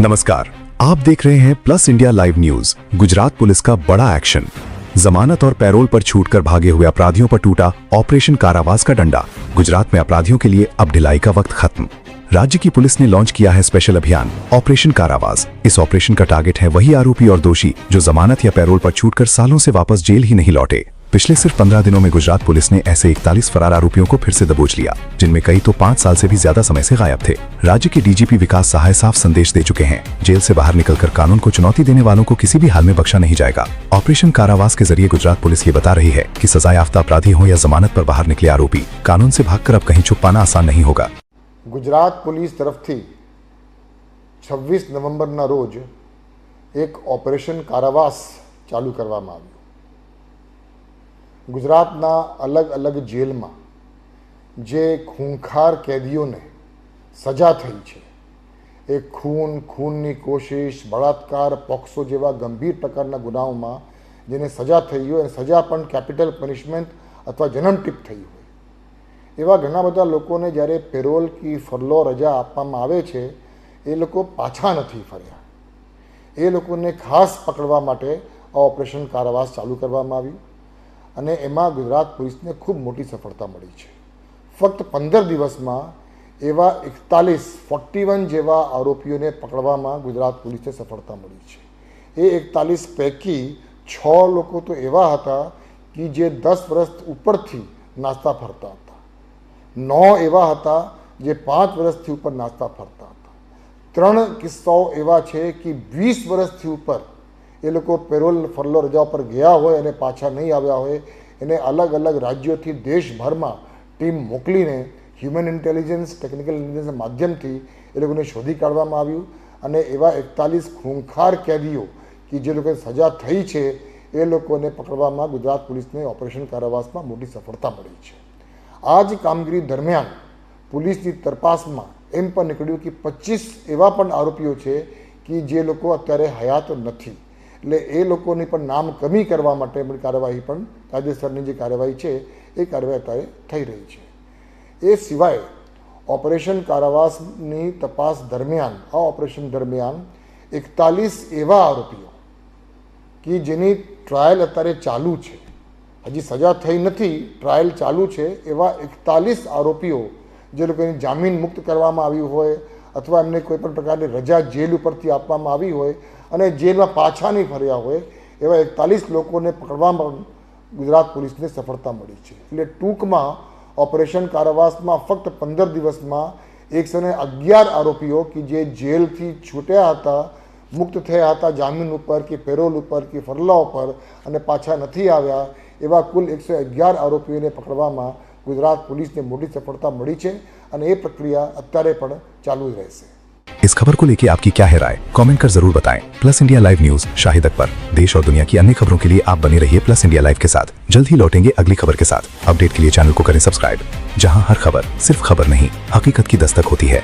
नमस्कार, आप देख रहे हैं plus India live news. Gujarat police का बड़ा एक्शन। जमानत और पैरोल पर छूटकर भागे हुए अपराधियों पर टूटा ऑपरेशन कारावास का डंडा। गुजरात में अपराधियों के लिए अब ढिलाई का वक्त खत्म। राज्य की पुलिस ने लॉन्च किया है स्पेशल अभियान ऑपरेशन कारावास। इस ऑपरेशन का टारगेट है वही आरोपी और दोषी जो जमानत या पैरोल पर छूटकर सालों से वापस जेल ही नहीं लौटे। पिछले सिर्फ 15 दिनों में गुजरात पुलिस ने ऐसे 41 फरार आरोपियों को फिर से दबोच लिया, जिनमें कई तो 5 साल से भी ज्यादा समय से गायब थे। राज्य के डीजीपी विकास सहाय साफ संदेश दे चुके हैं, जेल से बाहर निकलकर कानून को चुनौती देने वालों को किसी भी हाल में बख्शा नहीं जाएगा। ऑपरेशन कारावास के जरिए गुजरात पुलिस ये बता रही है कि सजायाफ्ता अपराधी हो या जमानत पर बाहर निकले आरोपी, कानून से भागकर अब कहीं छुप पाना आसान नहीं होगा। गुजरात पुलिस तरफथी 26 नवंबरना रोज एक ऑपरेशन कारावास चालू करवामां આવ્યું। गुजरातना अलग अलग जेल में जे खूंखार कैदीओं ने सजा थई छे, एक खूननी कोशिश, बलात्कार, पॉक्सो जेवा गंभीर प्रकारना गुनाओं में जेने सजा थई हो, सजा पण कैपिटल पनिशमेंट अथवा जन्मटीप थई हो, एवा घणा बधा लोकोने ज्यारे पेरोल की फरलो रजा आपवामां आवे छे ए लोको पाछा नथी फर्या। ए लोकोने खास पकड़वा माटे आ ऑपरेशन कारावास चालू करवामां આવ્યું અને એમાં ગુજરાત પોલીસને ખૂબ મોટી સફળતા મળી છે। ફક્ત 15 દિવસમાં એવા 41 જેવા આરોપીઓને પકડવામાં ગુજરાત પોલીસને સફળતા મળી છે। એ 41 પૈકી 6 લોકો તો એવા હતા કે જે 10 વર્ષ ઉપરથી નાસ્તા ફરતા હતા, 9 એવા હતા જે 5 વર્ષથી ઉપર નાસ્તા ફરતા હતા, 3 કિસ્સાઓ એવા છે કે 20 વર્ષથી ઉપર એ લોકો પેરોલ ફરલો રજા પર ગયા હોય અને પાછા નહીં આવ્યા હોય, એને અલગ અલગ રાજ્યોથી દેશભરમાં ટીમ મોકલીને હ્યુમન ઇન્ટેલિજન્સ, ટેકનિકલ ઇન્ટેલિજન્સના માધ્યમથી એ લોકોને શોધી કાઢવામાં આવ્યું અને એવા 41 ખૂંખાર કેદીઓ કે જે લોકોને સજા થઈ છે એ લોકોને પકડવામાં ગુજરાત પોલીસને ઓપરેશન કારાવાસમાં મોટી સફળતા મળી છે। આ જ કામગીરી દરમિયાન પોલીસની તપાસમાં એમ પણ નીકળ્યું કે 25 એવા પણ આરોપીઓ છે કે જે લોકો અત્યારે હયાત નથી, એટલે એ લોકોની પણ નામ કમી કરવા માટે કાર્યવાહી પણ કાયદેસરની જે કાર્યવાહી છે એ કાર્યવાહી અત્યારે થઈ રહી છે। એ સિવાય ઓપરેશન કારાવાસની તપાસ દરમિયાન આ ઓપરેશન દરમિયાન 41 એવા આરોપીઓ કે જેની ટ્રાયલ અત્યારે ચાલુ છે, હજી સજા થઈ નથી, ટ્રાયલ ચાલુ છે, એવા 41 આરોપીઓ જે લોકોની જામીન મુક્ત કરવામાં આવ્યું હોય અથવા એમને કોઈ પણ પ્રકારની રજા જેલ ઉપરથી આપવામાં આવી હોય અને જેલમાં પાછા નહીં ફર્યા હોય એવા 41 લોકોને પકડવામાં ગુજરાત પોલીસને સફળતા મળી છે। એટલે ટૂંકમાં ઓપરેશન કારાવાસમાં ફક્ત 15 દિવસમાં 111 આરોપીઓ કે જે જેલથી છૂટ્યા હતા, મુક્ત થયા હતા જામીન ઉપર કે પેરોલ ઉપર કે ફરલા ઉપર અને પાછા નથી આવ્યા, એવા કુલ 111 આરોપીઓને પકડવામાં गुजरात पुलिस ने मोटी सफलता मिली है और ये प्रक्रिया अत्यारे पण चालू रहेशे। इस खबर को लेकर आपकी क्या है राय, कमेंट कर जरूर बताएं। Plus India live news Shahid Akbar. देश और दुनिया की अन्य खबरों के लिए आप बने रहिए प्लस इंडिया लाइव के साथ। जल्द ही लौटेंगे अगली खबर के साथ। अपडेट के लिए चैनल को करें सब्सक्राइब, जहां हर खबर सिर्फ खबर नहीं, हकीकत की दस्तक होती है।